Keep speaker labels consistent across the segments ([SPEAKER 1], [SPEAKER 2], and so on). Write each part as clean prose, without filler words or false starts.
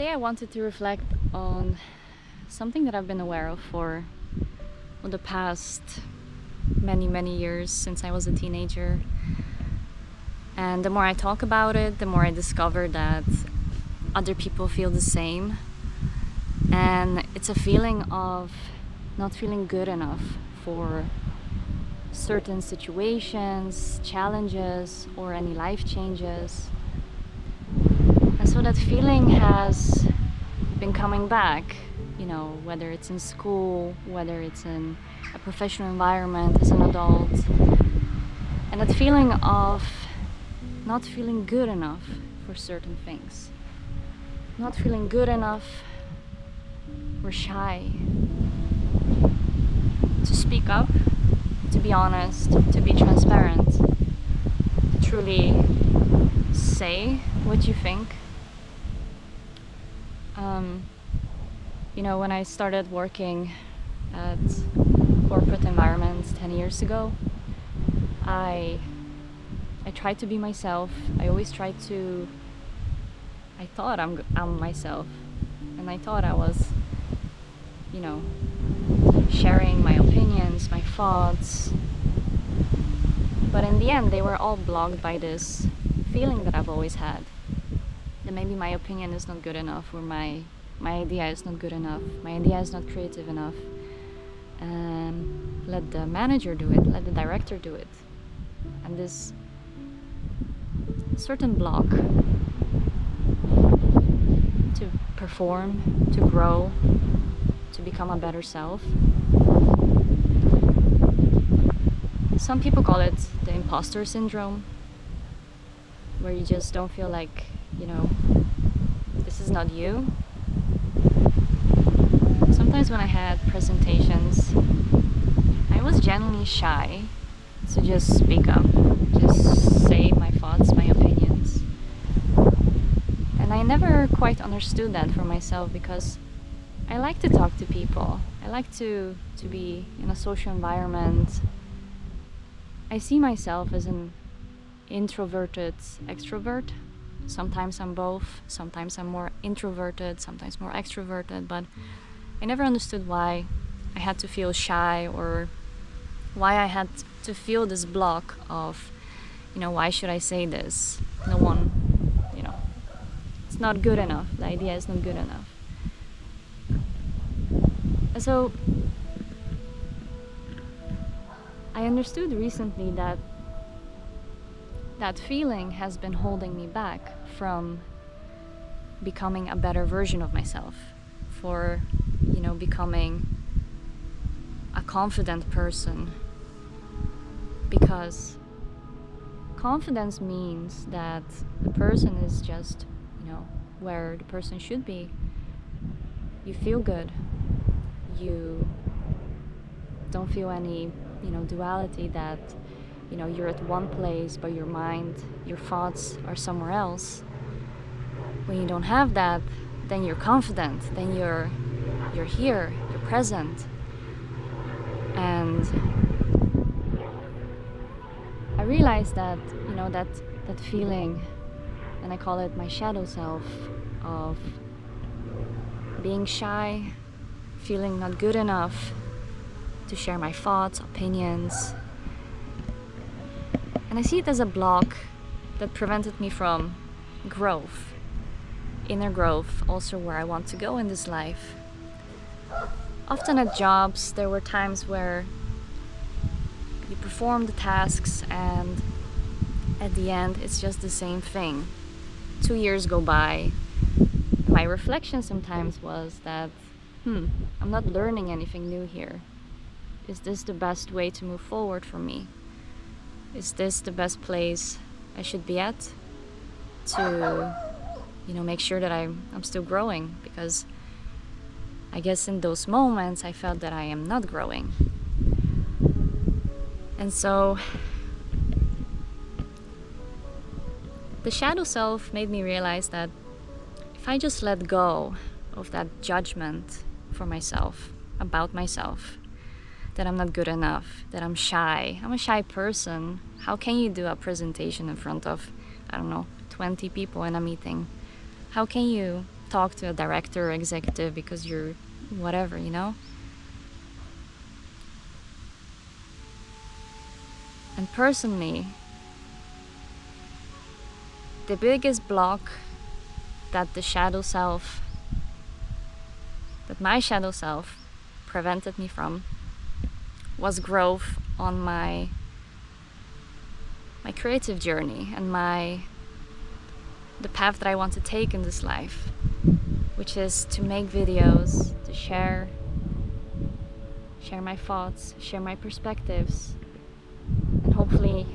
[SPEAKER 1] Today I wanted to reflect on something that I've been aware of for the past many years since I was a teenager. And the more I talk about it, the more I discover that other people feel the same. And it's a feeling of not feeling good enough for certain situations, challenges, or any life changes. And so that feeling has been coming back, whether it's in school, whether it's in a professional environment as an adult. And that feeling of not feeling good enough for certain things. Not feeling good enough, we're shy to speak up, to be honest, to be transparent, to truly say what you think. When I started working at corporate environments 10 years ago, I tried to be myself. I thought I'm myself, and I thought I was, sharing my opinions, my thoughts. But in the end, they were all blocked by this feeling that I've always had. That maybe my opinion is not good enough, or my idea is not good enough, my idea is not creative enough. And let the manager do it, let the director do it. And this certain block to perform, to grow, to become a better self. Some people call it the imposter syndrome, where you just don't feel like, this is not you. Sometimes when I had presentations, I was genuinely shy to just speak up, just say my thoughts, my opinions. And I never quite understood that for myself, because I like to talk to people. I like to be in a social environment. I see myself as an introverted extrovert. Sometimes I'm both. Sometimes I'm more introverted, sometimes more extroverted. But I never understood why I had to feel shy, or why I had to feel this block of, why should I say this? No one, it's not good enough. The idea is not good enough. And so I understood recently that that feeling has been holding me back from becoming a better version of myself, for becoming a confident person. Because confidence means that the person is just where the person should be. You feel good, you don't feel any duality, that you're at one place but your mind, your thoughts are somewhere else. When you don't have that, then you're confident, then you're here, you're present. And I realized that that feeling, and I call it my shadow self, of being shy, feeling not good enough to share my thoughts, opinions. And I see it as a block that prevented me from growth, inner growth, also where I want to go in this life. Often at jobs, there were times where you perform the tasks and at the end it's just the same thing. 2 years go by. My reflection sometimes was that, I'm not learning anything new here. Is this the best way to move forward for me? Is this the best place I should be at to, make sure that I'm still growing? Because I guess in those moments I felt that I am not growing. And so the shadow self made me realize that if I just let go of that judgment for myself, about myself, that I'm not good enough, that I'm shy. I'm a shy person. How can you do a presentation in front of, 20 people in a meeting? How can you talk to a director or executive because you're whatever, you know? And personally, the biggest block that my shadow self prevented me from was growth on my creative journey and the path that I want to take in this life, which is to make videos, to share my thoughts, share my perspectives, and hopefully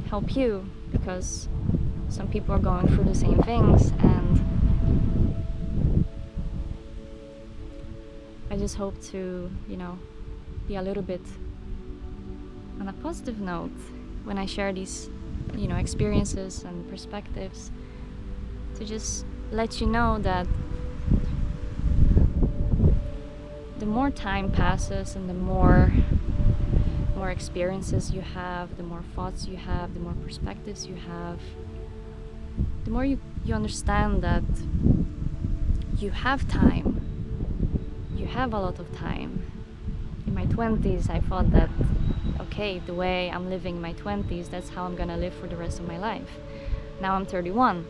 [SPEAKER 1] help you, because some people are going through the same things, and I just hope to, be a little bit on a positive note when I share these, experiences and perspectives, to just let you know that the more time passes and the more experiences you have, the more thoughts you have, the more perspectives you have, the more you understand that you have time. You have a lot of time. In my 20s, I thought that, okay, the way I'm living my 20s, that's how I'm gonna live for the rest of my life. Now I'm 31,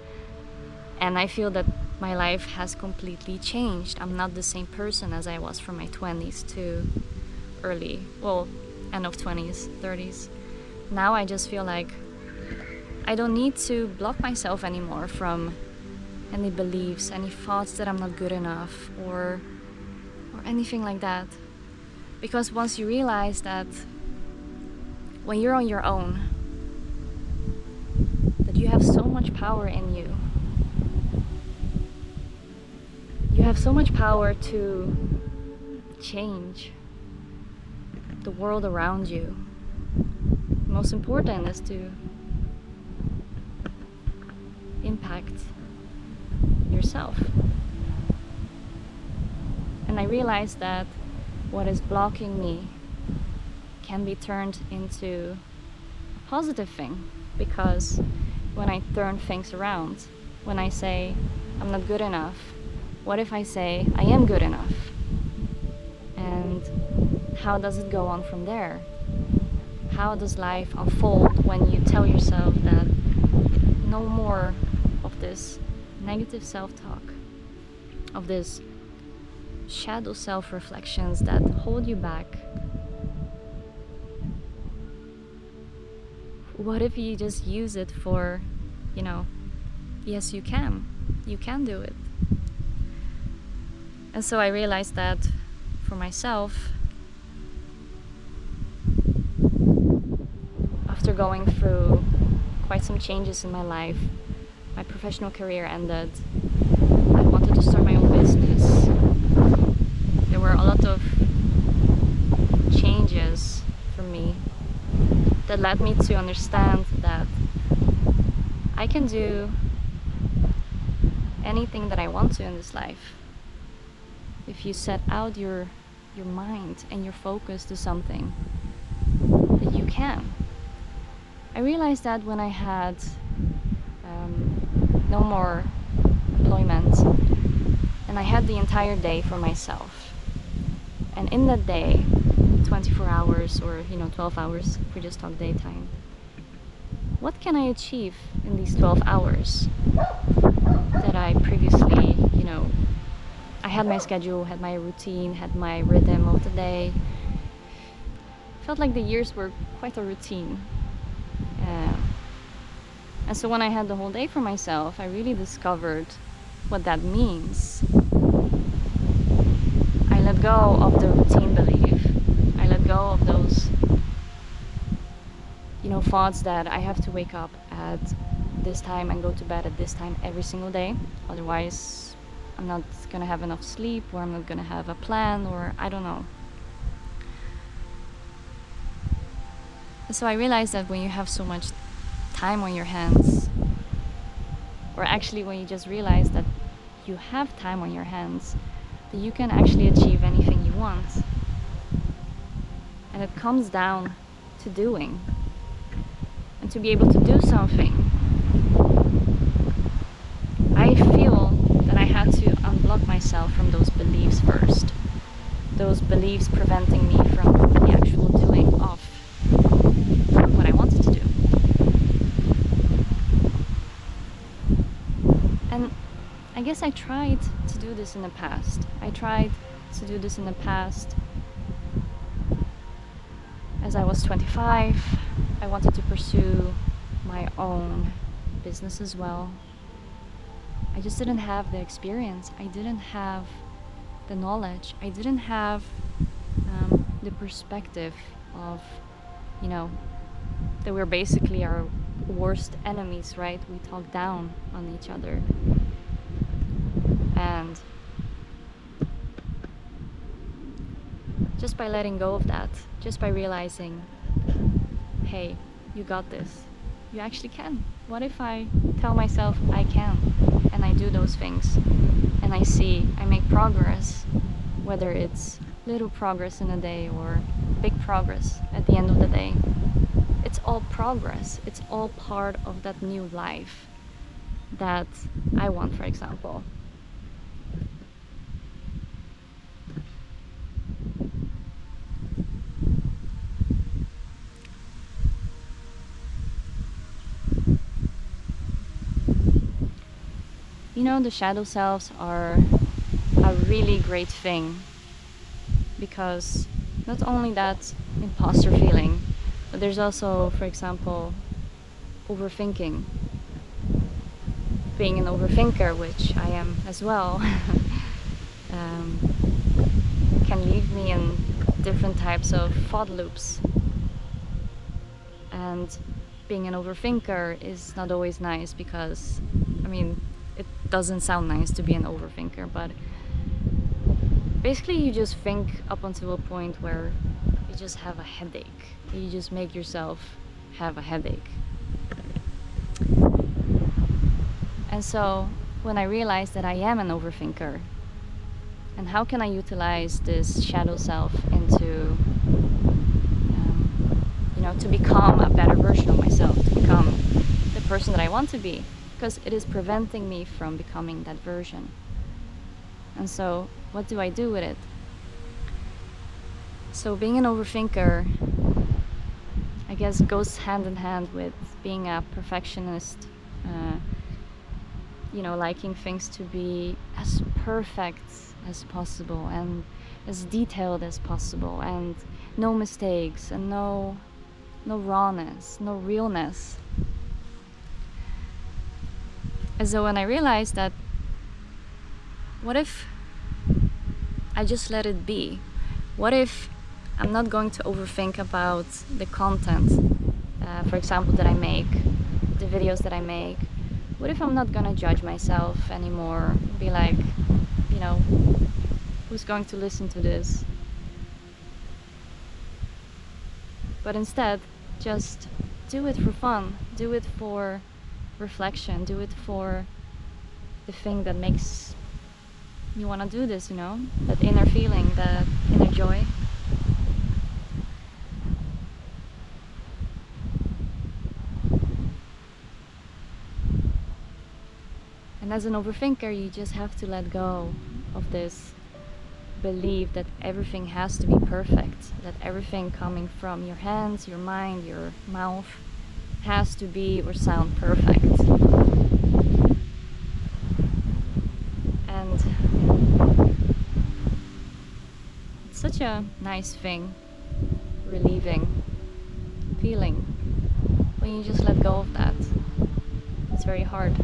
[SPEAKER 1] and I feel that my life has completely changed. I'm not the same person as I was from my 20s to end of 20s, 30s. Now I just feel like I don't need to block myself anymore from any beliefs, any thoughts that I'm not good enough, or anything like that. Because once you realize that when you're on your own, that you have so much power in you. You have so much power to change the world around you. Most important is to impact yourself. And I realized that what is blocking me can be turned into a positive thing, because when I turn things around, when I say I'm not good enough, what if I say I am good enough? And how does it go on from there? How does life unfold when you tell yourself that no more of this negative self-talk, of this shadow self-reflections that hold you back? What if you just use it for, yes, you can do it. And so I realized that for myself, after going through quite some changes in my life, my professional career ended, I wanted to start my own business. There were a lot of changes for me that led me to understand that I can do anything that I want to in this life. If you set out your mind and your focus to something, that you can. I realized that when I had no more employment, and I had the entire day for myself. And in that day, 24 hours or 12 hours, if we just talk daytime, what can I achieve in these 12 hours that I previously, I had my schedule, had my routine, had my rhythm of the day. Felt like the years were quite a routine. And so when I had the whole day for myself, I really discovered what that means. I let go of the routine belief. I let go of those, thoughts that I have to wake up at this time and go to bed at this time every single day. Otherwise, I'm not gonna have enough sleep, or I'm not gonna have a plan, or I don't know. And so I realized that when you have so much time on your hands, or actually when you just realize that you have time on your hands, that you can actually achieve anything you want. And it comes down to doing. And to be able to do something, I feel myself from those beliefs first. Those beliefs preventing me from the actual doing of what I wanted to do. And I guess I tried to do this in the past. As I was 25, I wanted to pursue my own business as well. I just didn't have the experience. I didn't have the knowledge. I didn't have the perspective of, that we're basically our worst enemies, right? We talk down on each other. And just by letting go of that, just by realizing, hey, you got this. You actually can. What if I tell myself I can, and I do those things, and I make progress, whether it's little progress in a day or big progress at the end of the day. It's all progress. It's all part of that new life that I want, for example. The shadow selves are a really great thing, because not only that imposter feeling, but there's also, for example, overthinking. Being an overthinker, which I am as well, can leave me in different types of thought loops. And being an overthinker is not always nice, because, it doesn't sound nice to be an overthinker, but basically you just think up until a point where you just have a headache. You just make yourself have a headache. And so when I realized that I am an overthinker, and how can I utilize this shadow self into, to become a better version of myself, to become the person that I want to be, because it is preventing me from becoming that version. And so what do I do with it? So being an overthinker, I guess, goes hand in hand with being a perfectionist, liking things to be as perfect as possible and as detailed as possible, and no mistakes and no rawness, no realness. And so when I realized that, what if I just let it be? What if I'm not going to overthink about the content, for example, that I make, the videos that I make? What if I'm not gonna judge myself anymore? Be like, who's going to listen to this? But instead, just do it for fun. Do it for reflection. Do it for the thing that makes you want to do this, that inner feeling, that inner joy. And as an overthinker, you just have to let go of this belief that everything has to be perfect, that everything coming from your hands, your mind, your mouth has to be or sound perfect. And it's such a nice thing, relieving feeling, when you just let go of that. It's very hard.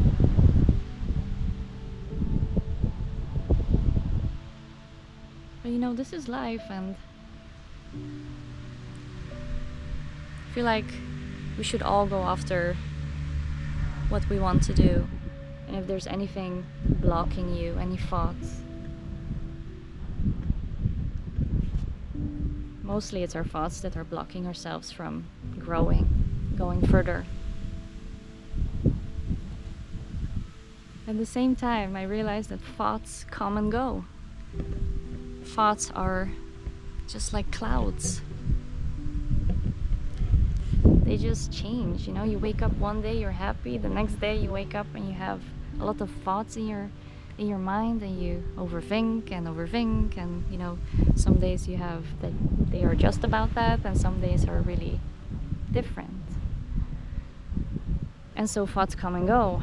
[SPEAKER 1] But this is life, and I feel like we should all go after what we want to do. And if there's anything blocking you, any thoughts, mostly it's our thoughts that are blocking ourselves from growing, going further. At the same time, I realized that thoughts come and go. Thoughts are just like clouds. They just change, you wake up one day, you're happy, the next day you wake up and you have a lot of thoughts in in your mind and you overthink and you know, some days you have that they are just about that and some days are really different. And so thoughts come and go.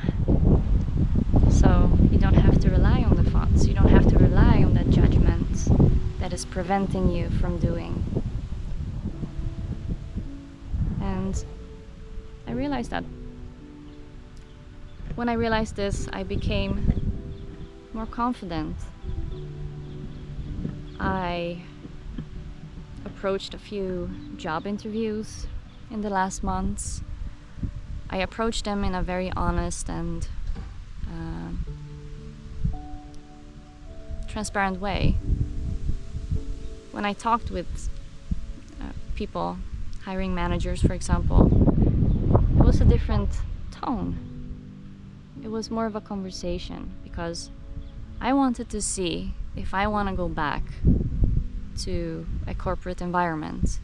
[SPEAKER 1] So you don't have to rely on the thoughts. You don't have to rely on that judgment that is preventing you from doing. And I realized that when I realized this, I became more confident. I approached a few job interviews in the last months. I approached them in a very honest and transparent way. When I talked with people, hiring managers for example, it was a different tone. It was more of a conversation because I wanted to see if I want to go back to a corporate environment.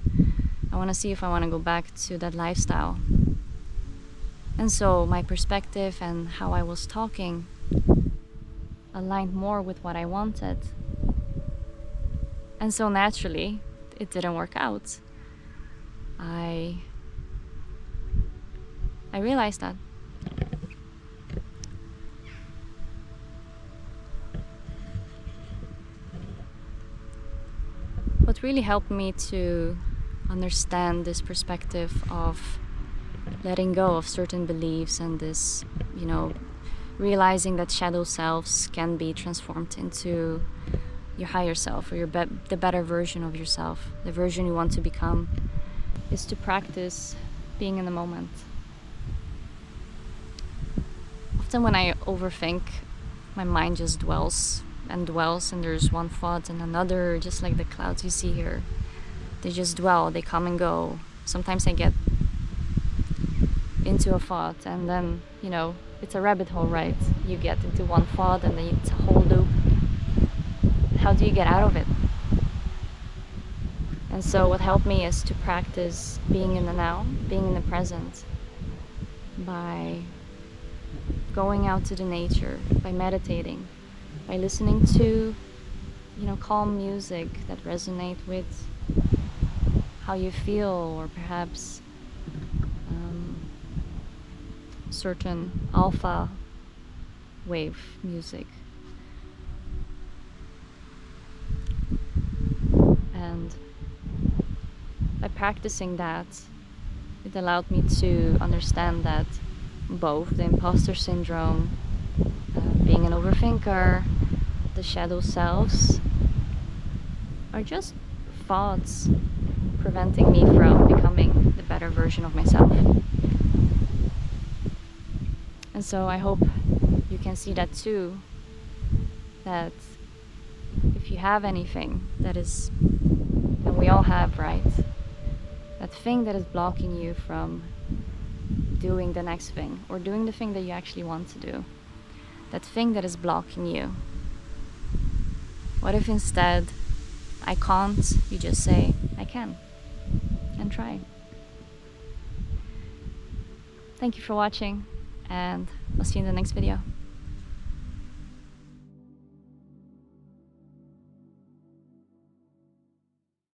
[SPEAKER 1] I want to see if I want to go back to that lifestyle. And so my perspective and how I was talking aligned more with what I wanted. And so naturally, it didn't work out. I realized that. What really helped me to understand this perspective of letting go of certain beliefs and this, you know, realizing that shadow selves can be transformed into your higher self or the better version of yourself, the version you want to become, is to practice being in the moment. Often when I overthink, my mind just dwells and there's one thought and another, just like the clouds you see here. They just dwell, they come and go. Sometimes I get into a thought and then, you know, it's a rabbit hole, right? You get into one thought and then it's a whole loop. How do you get out of it? And so what helped me is to practice being in the now, being in the present, by going out to the nature, by meditating, by listening to, you know, calm music that resonate with how you feel, or perhaps certain alpha wave music. And by practicing that, it allowed me to understand that both the imposter syndrome, being an overthinker, the shadow selves are just thoughts preventing me from becoming the better version of myself. And so I hope you can see that too, that if you have anything that is, and we all have, right, that thing that is blocking you from doing the next thing or doing the thing that you actually want to do, that thing that is blocking you, what if instead I can't, you just say I can, and try. Thank you for watching, and I'll see you in the next video.